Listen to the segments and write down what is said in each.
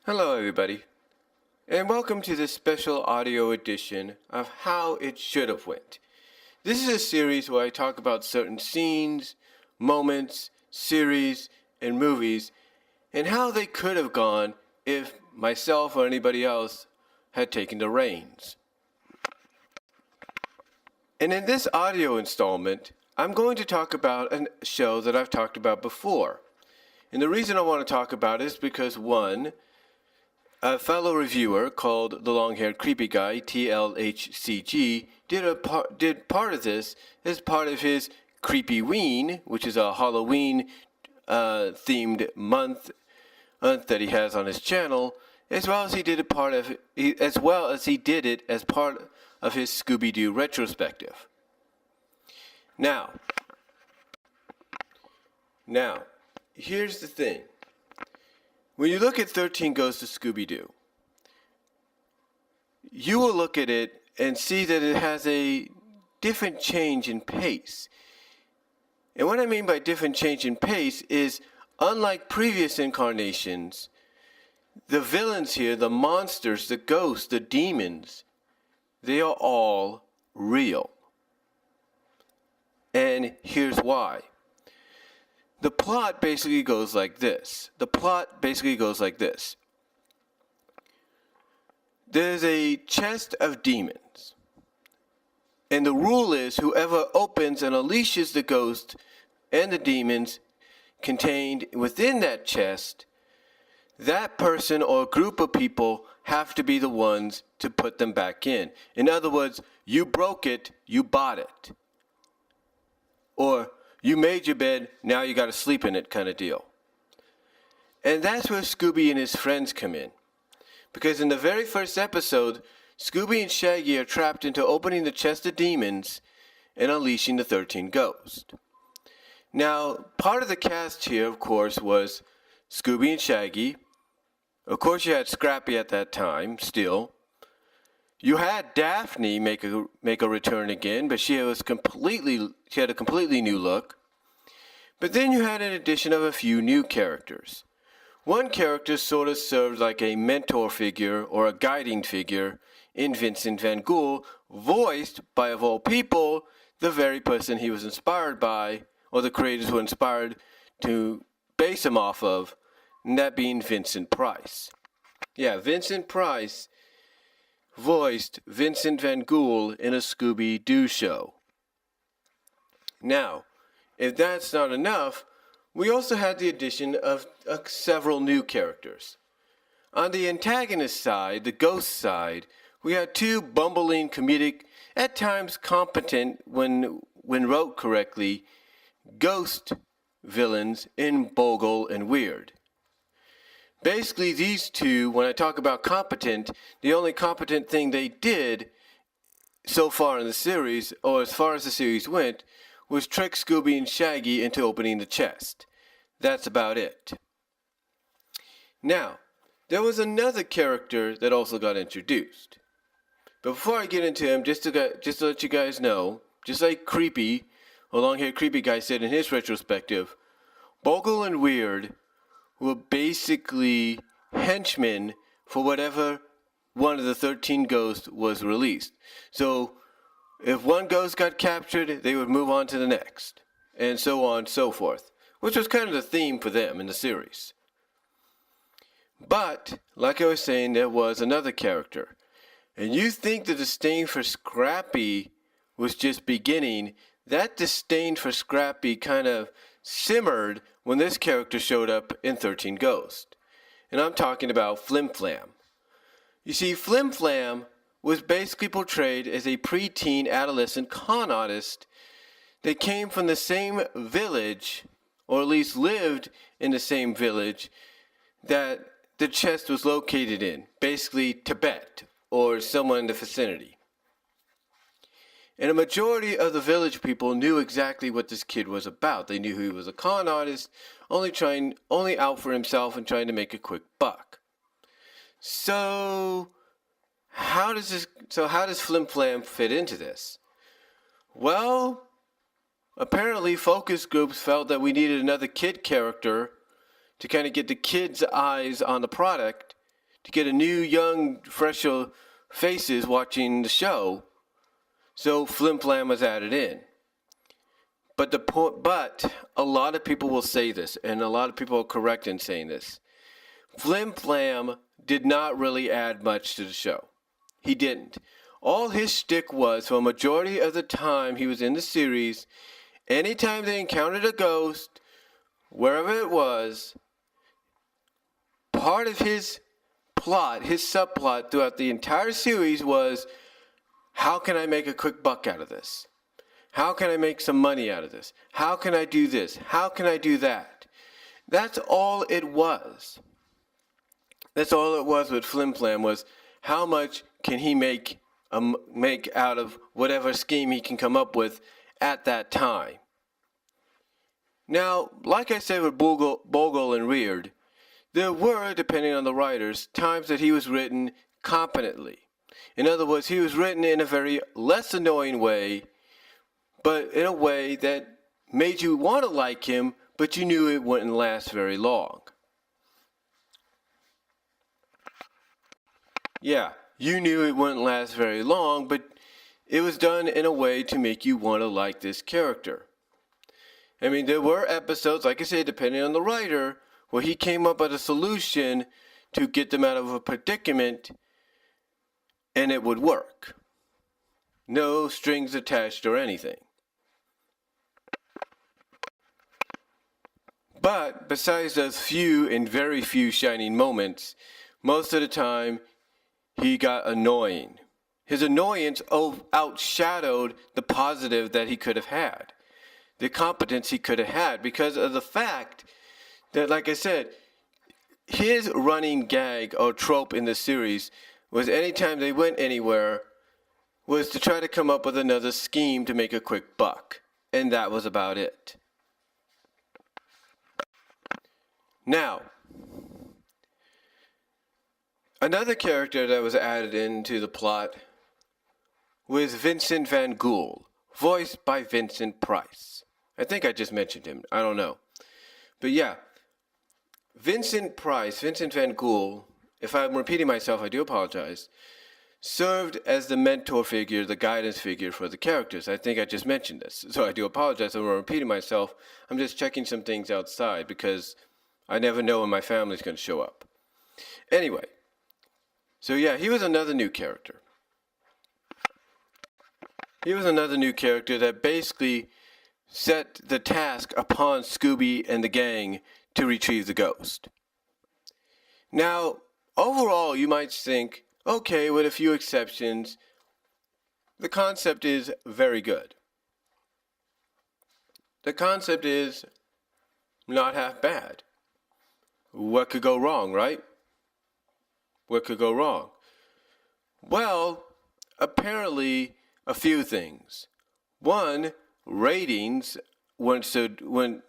Hello everybody, and welcome to this special audio edition of How It Should Have Went. This is a series where I talk about certain scenes, moments, series, and movies, and how they could have gone if myself or anybody else had taken the reins. And in this audio installment, I'm going to talk about a show that I've talked about before. And the reason I want to talk about it is because, one, a fellow reviewer called the Long-Haired Creepy Guy, TLHCG, did part of this as part of his Creepy-ween, which is a Halloween themed month that he has on his channel, as well as he did it as part of his Scooby-Doo retrospective. Now, here's the thing. When you look at 13 Goes to Scooby-Doo, you will look at it and see that it has a different change in pace. And what I mean by different change in pace is, unlike previous incarnations, the villains here, the monsters, the ghosts, the demons, they are all real. And here's why. The plot basically goes like this. There's a chest of demons. And the rule is whoever opens and unleashes the ghost and the demons contained within that chest, that person or group of people have to be the ones to put them back in. In other words, you broke it, you bought it. Or you made your bed, now you got to sleep in it kind of deal. And that's where Scooby and his friends come in. Because in the very first episode, Scooby and Shaggy are trapped into opening the chest of demons and unleashing the 13 ghosts. Now, part of the cast here, of course, was Scooby and Shaggy. Of course, you had Scrappy at that time, still. You had Daphne make a return again, but she had a completely new look. But then you had an addition of a few new characters. One character sort of served like a mentor figure or a guiding figure in Vincent Van Gogh, voiced by, of all people, the very person he was inspired by, or the creators were inspired to base him off of, and that being Vincent Price. Yeah, Vincent Price voiced Vincent Van Gogh in a Scooby-Doo show. Now, if that's not enough, we also had the addition of several new characters. On the antagonist side, the ghost side, we had two bumbling, comedic, at times competent when wrote correctly, ghost villains in Bogle and Weird. Basically, these two, when I talk about competent, the only competent thing they did so far in the series, or as far as the series went, was trick Scooby and Shaggy into opening the chest. That's about it. Now, there was another character that also got introduced. But before I get into him, just to let you guys know, just like Creepy, or Long-Haired Creepy Guy said in his retrospective, Bogle and Weird were basically henchmen for whatever one of the 13 ghosts was released. So, if one ghost got captured, they would move on to the next, and so on and so forth, which was kind of the theme for them in the series. But, like I was saying, there was another character, and you think the disdain for Scrappy was just beginning. That disdain for Scrappy kind of simmered when this character showed up in 13 Ghosts. And I'm talking about Flim-Flam. You see, Flim-Flam was basically portrayed as a preteen adolescent con artist that came from the same village, or at least lived in the same village, that the chest was located in, basically Tibet, or somewhere in the vicinity. And a majority of the village people knew exactly what this kid was about. They knew he was a con artist, only out for himself and trying to make a quick buck. So how does Flim-Flam fit into this? Well, apparently focus groups felt that we needed another kid character to kind of get the kids' eyes on the product, to get a new, young, fresher faces watching the show. So Flim-Flam was added in. But a lot of people will say this, and a lot of people are correct in saying this. Flim-Flam did not really add much to the show. He didn't. All his shtick was, for a majority of the time he was in the series, anytime they encountered a ghost, wherever it was, part of his plot, his subplot throughout the entire series was, how can I make a quick buck out of this? How can I make some money out of this? How can I do this? How can I do that? That's all it was. That's all it was with Flim-Flam, was how much can he make out of whatever scheme he can come up with at that time. Now, like I said with Bogle and Reard, there were, depending on the writers, times that he was written competently. In other words, he was written in a very less annoying way, but in a way that made you want to like him, but you knew it wouldn't last very long. Yeah, you knew it wouldn't last very long, but it was done in a way to make you want to like this character. I mean, there were episodes, like I said, depending on the writer, where he came up with a solution to get them out of a predicament, and it would work. No strings attached or anything. But besides those few and very few shining moments, most of the time he got annoying. His annoyance outshadowed the positive that he could have had, the competence he could have had, because of the fact that, like I said, his running gag or trope in the series was anytime they went anywhere was to try to come up with another scheme to make a quick buck. And that was about it. Now, another character that was added into the plot was Vincent Van Ghoul, voiced by Vincent Price. I think I just mentioned him. I don't know. But yeah, Vincent Van Ghoul, if I'm repeating myself, I do apologize, served as the mentor figure, the guidance figure for the characters. I think I just mentioned this, so I do apologize if I'm repeating myself. I'm just checking some things outside because I never know when my family's going to show up. Anyway, so yeah, he was another new character. He was another new character that basically set the task upon Scooby and the gang to retrieve the ghost. Now, overall, you might think, okay, with a few exceptions, the concept is very good. The concept is not half bad. What could go wrong, right? What could go wrong? Well, apparently a few things. One, ratings weren't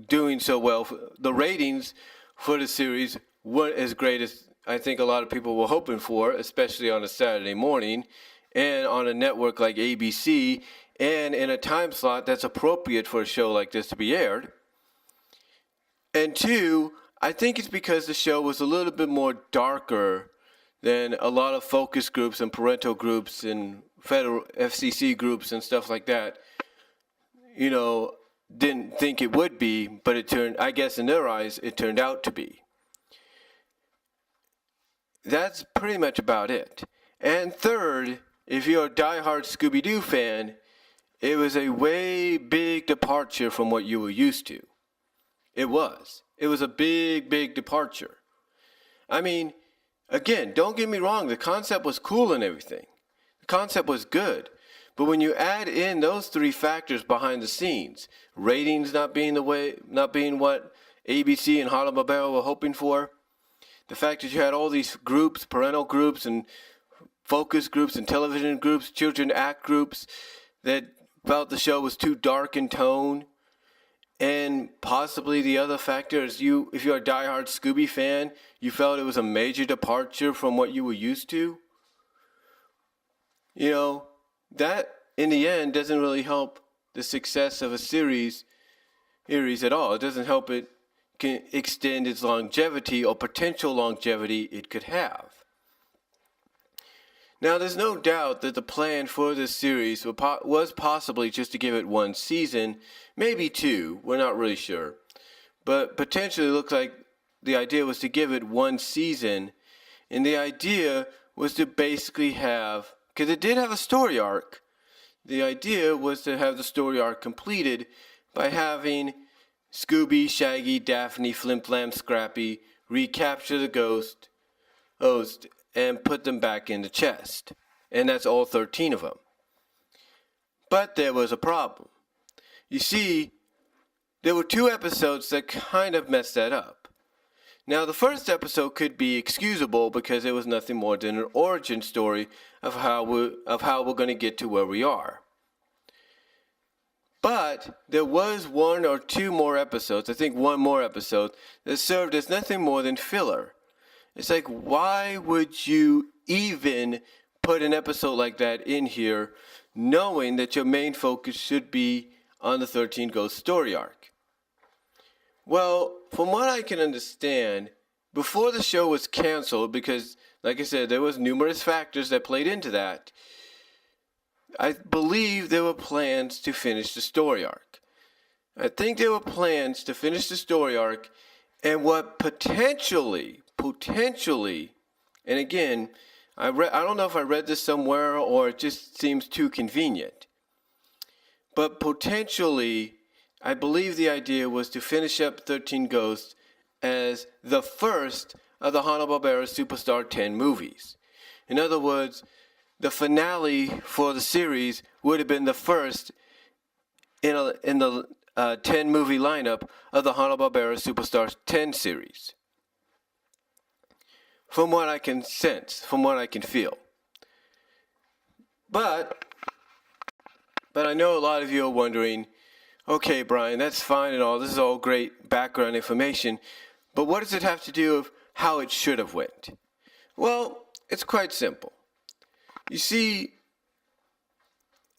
doing so well. The ratings for the series weren't as great as I think a lot of people were hoping for, especially on a Saturday morning and on a network like ABC and in a time slot that's appropriate for a show like this to be aired. And two, I think it's because the show was a little bit more darker than a lot of focus groups and parental groups and federal FCC groups and stuff like that, didn't think it would be, but I guess in their eyes, it turned out to be. That's pretty much about it. And third, if you're a diehard Scooby-Doo fan, it was a way big departure from what you were used to. It was. It was a big, big departure. I mean, again, don't get me wrong, the concept was cool and everything. The concept was good. But when you add in those three factors behind the scenes, ratings not being what ABC and Hanna-Barbera were hoping for, the fact that you had all these groups, parental groups and focus groups and television groups, children act groups that felt the show was too dark in tone, and possibly the other factor is if you're a diehard Scooby fan, you felt it was a major departure from what you were used to. That in the end doesn't really help the success of a series at all. It doesn't help it can extend its longevity or potential longevity it could have. Now, there's no doubt that the plan for this series was possibly just to give it one season, maybe two, we're not really sure. But potentially it looks like the idea was to give it one season, and the idea was to basically have, because it did have a story arc, the idea was to have the story arc completed by having Scooby, Shaggy, Daphne, Flim-Flam, Scrappy recapture the ghost and put them back in the chest. And that's all 13 of them. But there was a problem. You see, there were 2 episodes that kind of messed that up. Now, the first episode could be excusable because it was nothing more than an origin story of how we're going to get to where we are. But there was 1 or 2 more episodes, I think 1 more episode, that served as nothing more than filler. It's like, why would you even put an episode like that in here, knowing that your main focus should be on the 13 Ghost story arc? Well, from what I can understand, before the show was canceled, because, like I said, there was numerous factors that played into that, I believe there were plans to finish the story arc. I think there were plans to finish the story arc, and what potentially, and again, I don't know if I read this somewhere or it just seems too convenient, but potentially, I believe the idea was to finish up 13 Ghosts as the first of the Hanna-Barbera Superstar 10 movies. In other words, the finale for the series would have been the first in the 10 movie lineup of the Hanna-Barbera Superstar 10 series. From what I can sense, from what I can feel. But I know a lot of you are wondering, okay, Brian, that's fine and all. This is all great background information. But what does it have to do with how it should have went? Well, it's quite simple. You see,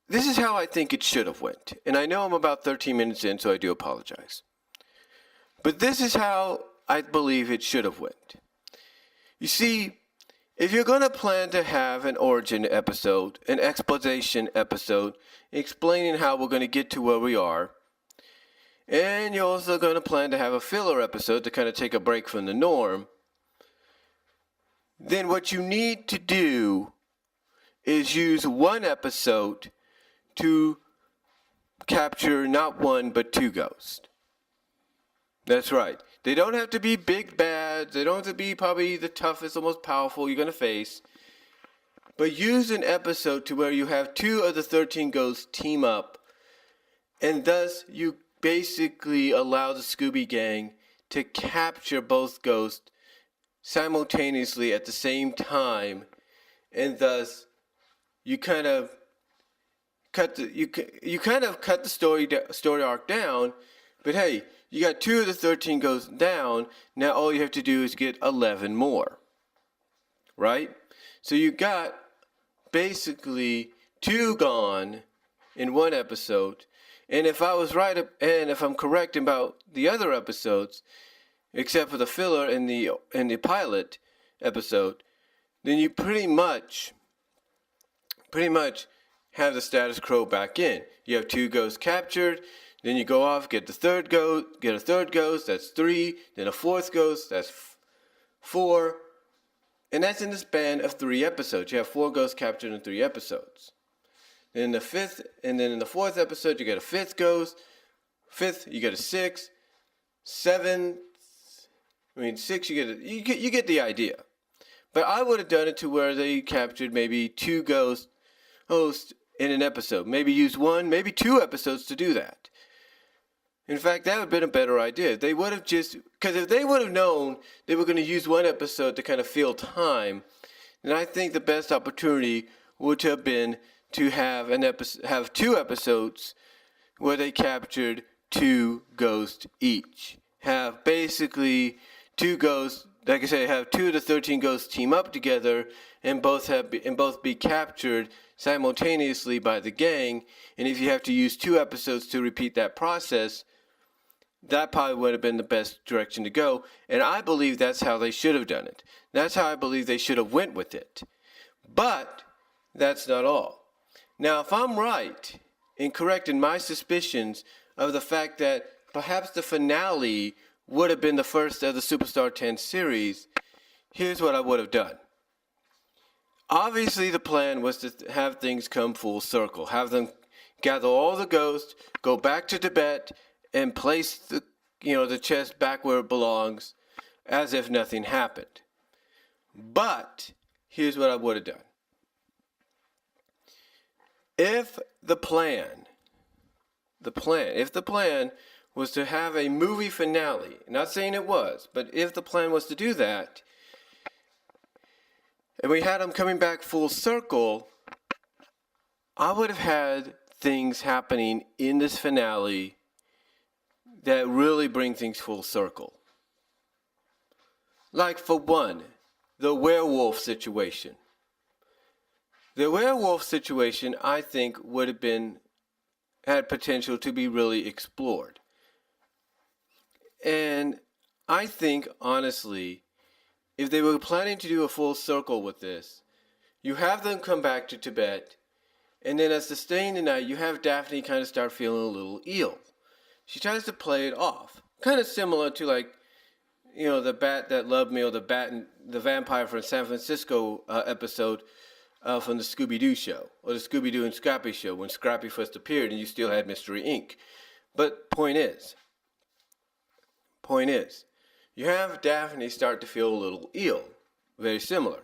this is how I think it should have went. And I know I'm about 13 minutes in, so I do apologize. But this is how I believe it should have went. You see, if you're going to plan to have an origin episode, an exposition episode, explaining how we're going to get to where we are, and you're also going to plan to have a filler episode to kind of take a break from the norm, then what you need to do is use one episode to capture not 1 but 2 ghosts. That's right. They don't have to be big bads. They don't have to be probably the toughest or most powerful you're going to face. But use an episode to where you have 2 of the 13 ghosts team up. And thus you basically allow the Scooby Gang to capture both ghosts simultaneously at the same time. And thus you kind of cut the story arc down. But hey, you got 2 of the 13 ghosts down. Now all you have to do is get 11 more. Right? So you got basically 2 gone in one episode. And if I was right, and if I'm correct about the other episodes, except for the filler in the pilot episode, then you pretty much have the status quo back in. You have 2 ghosts captured. Then you go off, get a third ghost, that's 3. Then a 4th ghost, that's 4. And that's in the span of 3 episodes. You have 4 ghosts captured in 3 episodes. Then in the 4th episode, you get a 5th ghost. 5th, you get a 6th. 7th, 6, you get the idea. But I would have done it to where they captured maybe 2 ghosts in an episode. Maybe use 1, maybe 2 episodes to do that. In fact, that would have been a better idea. They would have because if they would have known they were going to use 1 episode to kind of fill time, then I think the best opportunity would have been to have 2 episodes where they captured 2 ghosts each. Have basically 2 ghosts, like I say, have 2 of the 13 ghosts team up together and both be captured simultaneously by the gang. And if you have to use 2 episodes to repeat that process, that probably would have been the best direction to go. And I believe that's how they should have done it. That's how I believe they should have went with it. But that's not all. Now, if I'm right in correcting my suspicions of the fact that perhaps the finale would have been the first of the Superstar 10 series, here's what I would have done. Obviously, the plan was to have things come full circle, have them gather all the ghosts, go back to Tibet, and place the chest back where it belongs, as if nothing happened. But here's what I would have done. If the plan was to have a movie finale, not saying it was, but if the plan was to do that, and we had them coming back full circle, I would have had things happening in this finale that really bring things full circle. Like, for one, the werewolf situation. The werewolf situation, I think, would have had potential to be really explored. And I think, honestly, if they were planning to do a full circle with this, you have them come back to Tibet, and then as they stay in the night, you have Daphne kind of start feeling a little ill. She tries to play it off. Kind of similar to, the bat that loved me, or the vampire from San Francisco episode from the Scooby-Doo show, or the Scooby-Doo and Scrappy show, when Scrappy first appeared and you still had Mystery Inc. But point is, you have Daphne start to feel a little ill, very similar.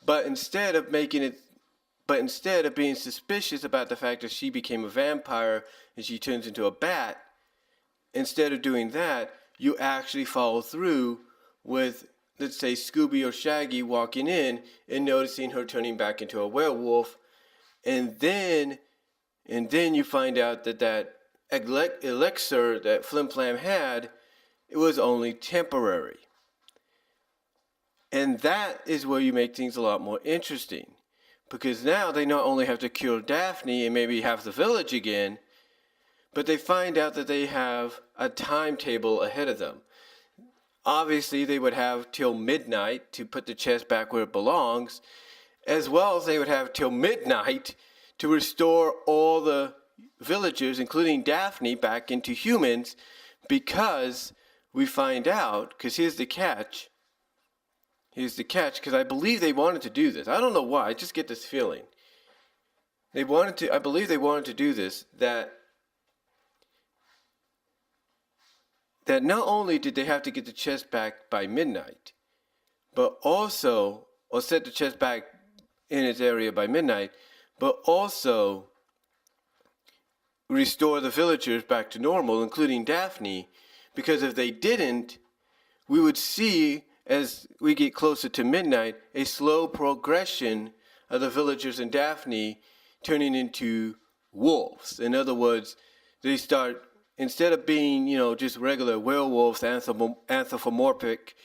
But instead of being suspicious about the fact that she became a vampire and she turns into a bat, instead of doing that, you actually follow through with, let's say, Scooby or Shaggy walking in and noticing her turning back into a werewolf, and then you find out that elixir that Flim-Flam had, it was only temporary. And that is where you make things a lot more interesting. Because now they not only have to cure Daphne and maybe half the village again, but they find out that they have a timetable ahead of them. Obviously, they would have till midnight to put the chest back where it belongs, as well as they would have till midnight to restore all the villagers, including Daphne, back into humans, because we find out, because here's the catch, because I believe they wanted to do this. I don't know why, I just get this feeling. I believe they wanted to do this, that not only did they have to get the chest back by midnight, but also, or set the chest back in its area by midnight, but also restore the villagers back to normal, including Daphne, because if they didn't, we would see, as we get closer to midnight, a slow progression of the villagers and Daphne turning into wolves. In other words, they start, instead of being, just regular werewolves, anthropomorphic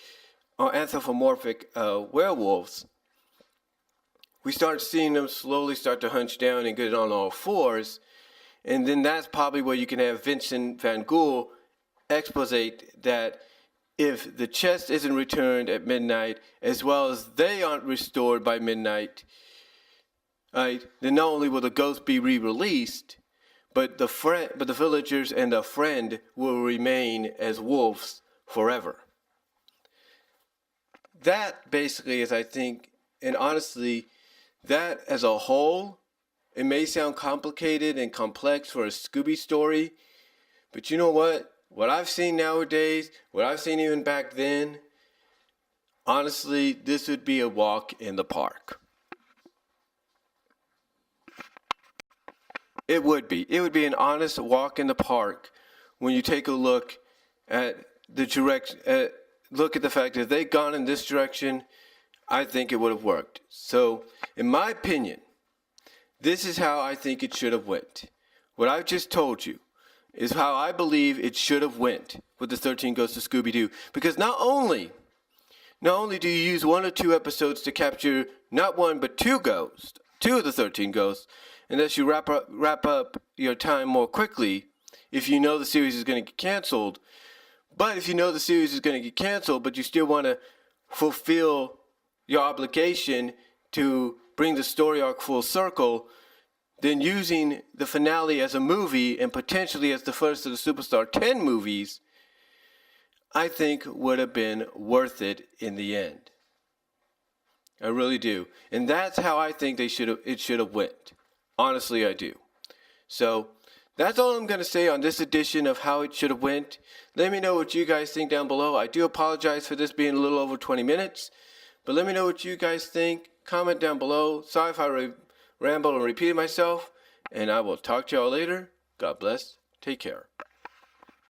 werewolves, we start seeing them slowly start to hunch down and get on all fours. And then that's probably where you can have Vincent van Gogh exposite that if the chest isn't returned at midnight, as well as they aren't restored by midnight, right, then not only will the ghost be re-released, but the villagers and the friend will remain as wolves forever. That basically is, I think, and honestly, that as a whole, it may sound complicated and complex for a Scooby story, but you know what? What I've seen nowadays, what I've seen even back then, honestly, this would be a walk in the park. It would be. It would be an honest walk in the park when you take a look at the look at the fact that if they'd gone in this direction, I think it would have worked. So, in my opinion, this is how I think it should have went. What I've just told you is how I believe it should have went with the 13 Ghosts of Scooby-Doo. Because not only do you use 1 or 2 episodes to capture not one but 2 ghosts, 2 of the 13 ghosts, unless you wrap up your time more quickly, if you know the series is going to get canceled. But if you know the series is going to get canceled, but you still want to fulfill your obligation to bring the story arc full circle, then using the finale as a movie and potentially as the first of the Superstar 10 movies, I think would have been worth it in the end. I really do. And that's how I think it should have went. Honestly, I do. So that's all I'm going to say on this edition of how it should have went. Let me know what you guys think down below. I do apologize for this being a little over 20 minutes. But let me know what you guys think. Comment down below. Sorry if I rambled and repeated myself. And I will talk to y'all later. God bless. Take care.